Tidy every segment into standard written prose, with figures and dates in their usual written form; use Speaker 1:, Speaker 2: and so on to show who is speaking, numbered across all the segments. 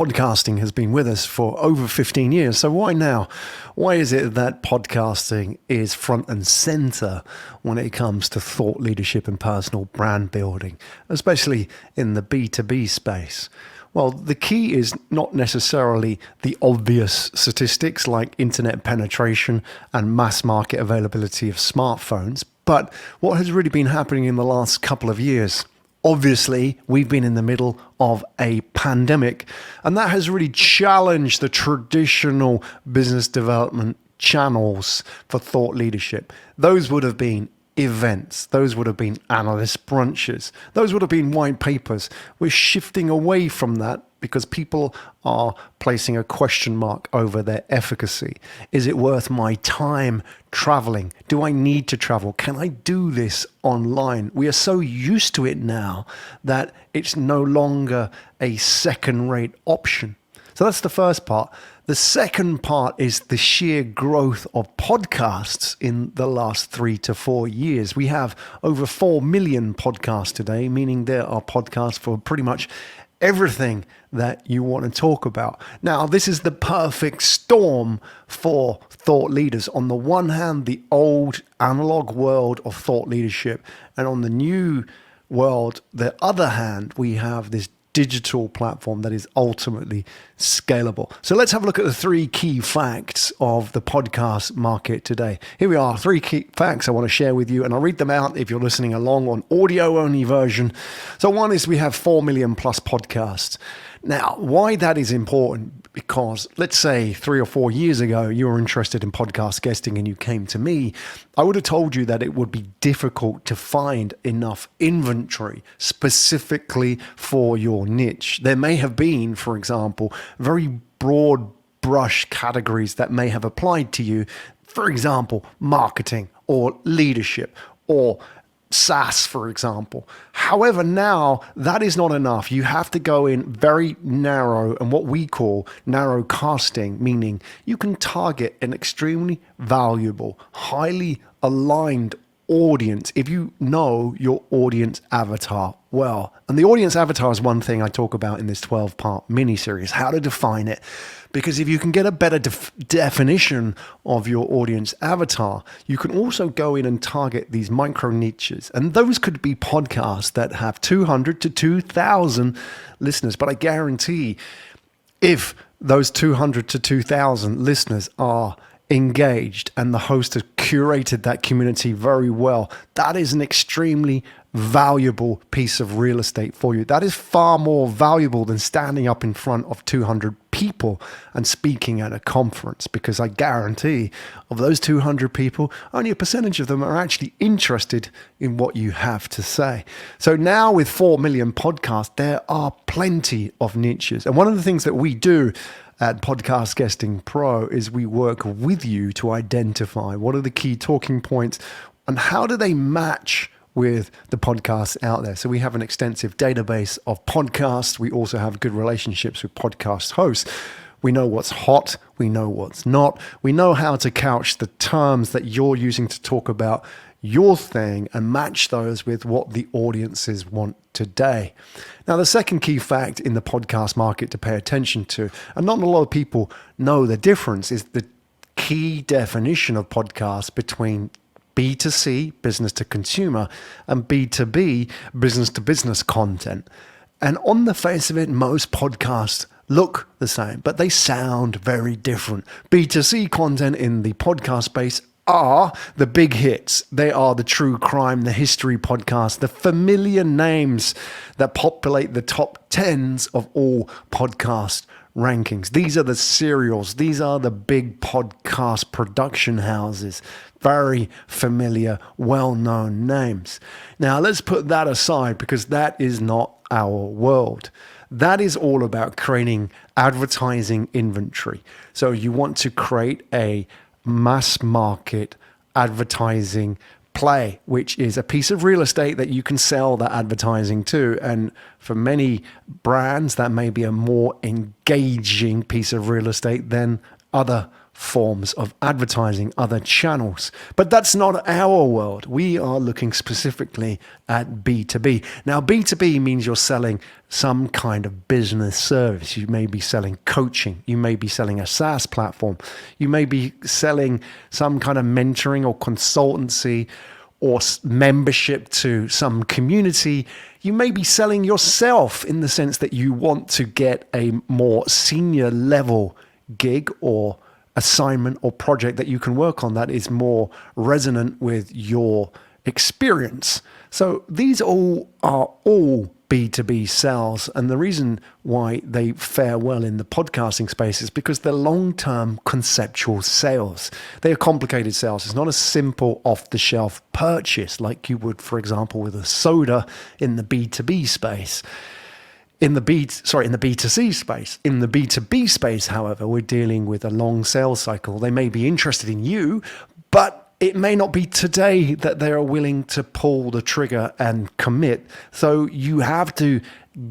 Speaker 1: Podcasting has been with us for over 15 years. So why now? Why is it that podcasting is front and center when it comes to thought leadership and personal brand building, especially in the B2B space? Well, the key is not necessarily the obvious statistics like internet penetration and mass market availability of smartphones, but what has really been happening in the last couple of years. Obviously, we've been in the middle of a pandemic, and that has really challenged the traditional business development channels for thought leadership. Those would have been events, those would have been analyst brunches, those would have been white papers. We're shifting away from that because people are placing a question mark over their efficacy. Is it worth my time traveling? Do I need to travel? Can I do this online? We are so used to it now that it's no longer a second-rate option. So that's the first part. The second part is the sheer growth of podcasts in the last 3 to 4 years. We have over 4 million podcasts today, meaning there are podcasts for pretty much everything that you want to talk about. Now, this is the perfect storm for thought leaders. On the one hand, the old analog world of thought leadership, and on the new world, the other hand, we have this digital platform that is ultimately scalable. So let's have a look at the 3 key facts of the podcast market today. Here we are, 3 key facts I want to share with you, and I'll read them out if you're listening along on audio only version. So one is we have 4 million plus podcasts. Now, why that is important, because let's say 3 or 4 years ago, you were interested in podcast guesting and you came to me, I would have told you that it would be difficult to find enough inventory specifically for your niche. There may have been, for example, very broad brush categories that may have applied to you. For example, marketing or leadership or SaaS, for example. However, now that is not enough. You have to go in very narrow and what we call narrow casting, meaning you can target an extremely valuable, highly aligned audience if you know your audience avatar well. And the audience avatar is one thing I talk about in this 12-part mini-series, how to define it. Because if you can get a better definition of your audience avatar, you can also go in and target these micro niches. And those could be podcasts that have 200 to 2,000 listeners. But I guarantee if those 200 to 2,000 listeners are engaged and the host has curated that community very well, that is an extremely valuable piece of real estate for you. That is far more valuable than standing up in front of 200 people and speaking at a conference, because I guarantee of those 200 people, only a percentage of them are actually interested in what you have to say. So now with 4 million podcasts, there are plenty of niches. And one of the things that we do at Podcast Guesting Pro is we work with you to identify what are the key talking points and how do they match with the podcasts out there. So we have an extensive database of podcasts. We also have good relationships with podcast hosts. We know what's hot. We know what's not. We know how to couch the terms that you're using to talk about your thing and match those with what the audiences want today. Now, the second key fact in the podcast market to pay attention to, and not a lot of people know the difference, is the key definition of podcasts between B2C, business to consumer, and B2B, business to business content. And on the face of it, most podcasts look the same, but they sound very different. B2C content in the podcast space are the big hits. They are the true crime, the history podcasts, the familiar names that populate the top 10s of all podcast rankings. These are the serials. These are the big podcast production houses. Very familiar, well-known names. Now, let's put that aside because that is not our world. That is all about creating advertising inventory. So you want to create a mass market advertising play, which is a piece of real estate that you can sell that advertising to. And for many brands, that may be a more engaging piece of real estate than other forms of advertising, other channels. But that's not our world. We are looking specifically at B2B. Now, B2B means you're selling some kind of business service. You may be selling coaching. You may be selling a SaaS platform. You may be selling some kind of mentoring or consultancy or membership to some community. You may be selling yourself in the sense that you want to get a more senior level gig or assignment or project that you can work on that is more resonant with your experience. So these all are all B2B sales. And the reason why they fare well in the podcasting space is because they're long-term conceptual sales. They are complicated sales. It's not a simple off-the-shelf purchase like you would, for example, with a soda in the B2B space. In the B2C space. In the B2B space, however, we're dealing with a long sales cycle. They may be interested in you, but it may not be today that they are willing to pull the trigger and commit. So you have to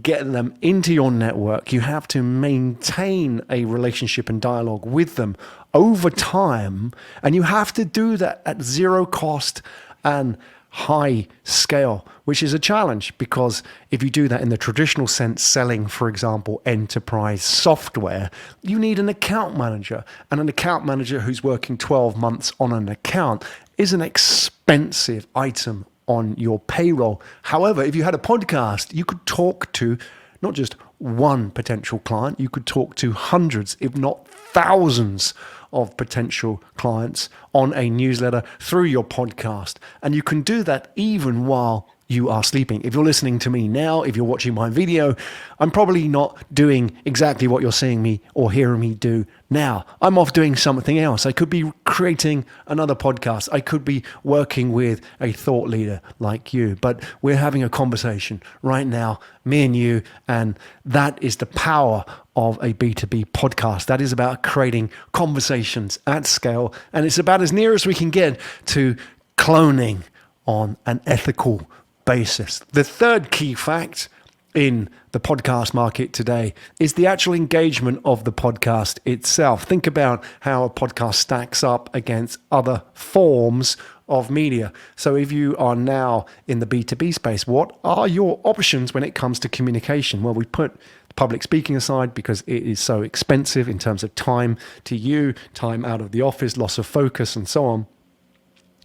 Speaker 1: get them into your network. You have to maintain a relationship and dialogue with them over time. And you have to do that at zero cost and high scale, which is a challenge, because if you do that in the traditional sense, selling, for example, enterprise software, you need an account manager, and an account manager who's working 12 months on an account is an expensive item on your payroll. However, if you had a podcast, you could talk to not just one potential client, you could talk to hundreds, if not thousands of potential clients on a newsletter through your podcast. And you can do that even while you are sleeping. If you're listening to me now, if you're watching my video, I'm probably not doing exactly what you're seeing me or hearing me do now. I'm off doing something else. I could be creating another podcast. I could be working with a thought leader like you, but we're having a conversation right now, me and you, and that is the power of a B2B podcast. That is about creating conversations at scale, and it's about as near as we can get to cloning on an ethical basis. The third key fact in the podcast market today is the actual engagement of the podcast itself. Think about how a podcast stacks up against other forms of media. So if you are now in the B2B space, what are your options when it comes to communication? Well, we put public speaking aside because it is so expensive in terms of time to you, time out of the office, loss of focus, and so on.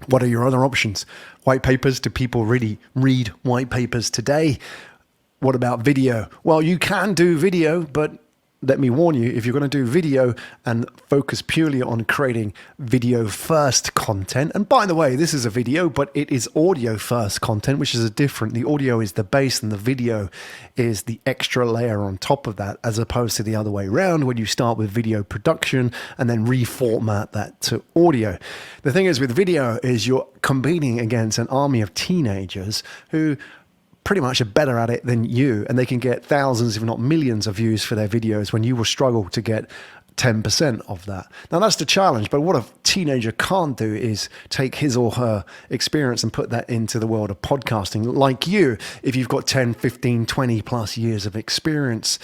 Speaker 1: What are your other options? White papers. Do people really read white papers today? What about video? Well, you can do video, but let me warn you, if you're going to do video and focus purely on creating video first content, and by the way, this is a video, but it is audio first content, which is different. The audio is the base and the video is the extra layer on top of that, as opposed to the other way around when you start with video production and then reformat that to audio. The thing is with video is you're competing against an army of teenagers who pretty much are better at it than you, and they can get thousands, if not millions, of views for their videos when you will struggle to get 10% of that. Now that's the challenge, but what a teenager can't do is take his or her experience and put that into the world of podcasting. Like you, if you've got 10, 15, 20 plus years of experience,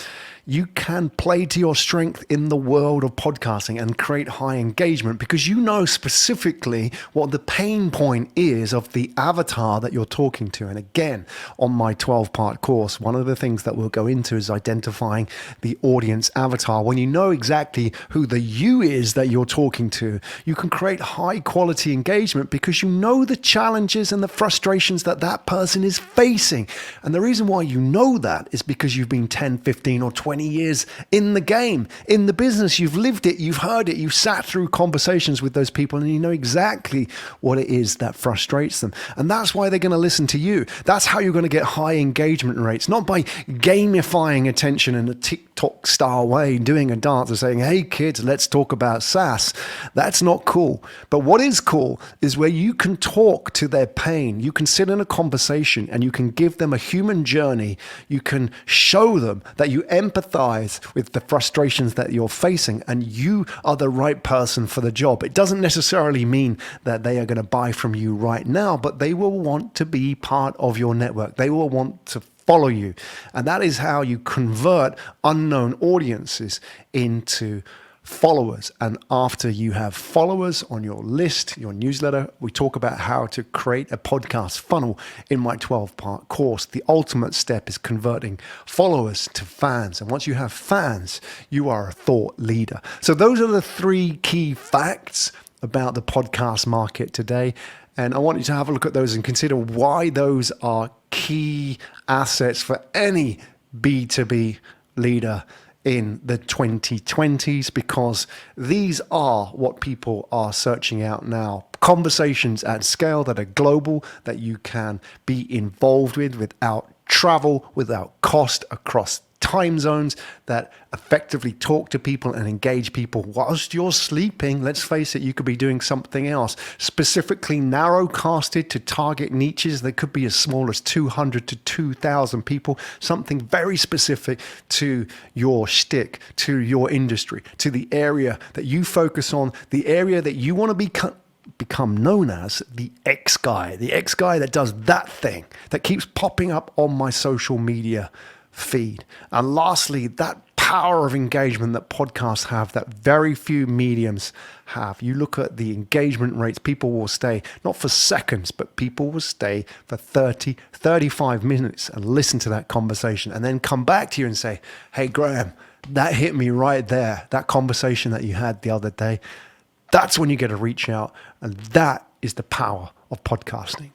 Speaker 1: you can play to your strength in the world of podcasting and create high engagement because you know specifically what the pain point is of the avatar that you're talking to. And again, on my 12-part course, one of the things that we'll go into is identifying the audience avatar. When you know exactly who the you is that you're talking to, you can create high quality engagement because you know the challenges and the frustrations that that person is facing. And the reason why you know that is because you've been 10, 15 or 20 years in the game, in the business. You've lived it, you've heard it, you've sat through conversations with those people, and you know exactly what it is that frustrates them. And that's why they're going to listen to you. That's how you're going to get high engagement rates, not by gamifying attention in a TikTok style way, doing a dance and saying, hey kids, let's talk about SaaS. That's not cool. But what is cool is where you can talk to their pain. You can sit in a conversation and you can give them a human journey. You can show them that you empathize with the frustrations that you're facing, and you are the right person for the job. It doesn't necessarily mean that they are going to buy from you right now, but they will want to be part of your network. They will want to follow you. And that is how you convert unknown audiences into followers. And after you have followers on your list, your newsletter, we talk about how to create a podcast funnel in my 12-part course. The ultimate step is converting followers to fans. And once you have fans, you are a thought leader. So those are the 3 key facts about the podcast market today. And I want you to have a look at those and consider why those are key assets for any B2B leader in the 2020s, because these are what people are searching out now. Conversations at scale that are global, that you can be involved with without travel, without cost, across time zones, that effectively talk to people and engage people whilst you're sleeping. Let's face it, you could be doing something else. Specifically narrow-casted to target niches that could be as small as 200 to 2,000 people, something very specific to your shtick, to your industry, to the area that you focus on, the area that you want to become known as the X guy that does that thing that keeps popping up on my social media feed. And lastly, that power of engagement that podcasts have that very few mediums have. You look at the engagement rates, people will stay not for seconds, but people will stay for 30, 35 minutes and listen to that conversation and then come back to you and say, hey, Graham, that hit me right there. That conversation that you had the other day. That's when you get to reach out. And that is the power of podcasting.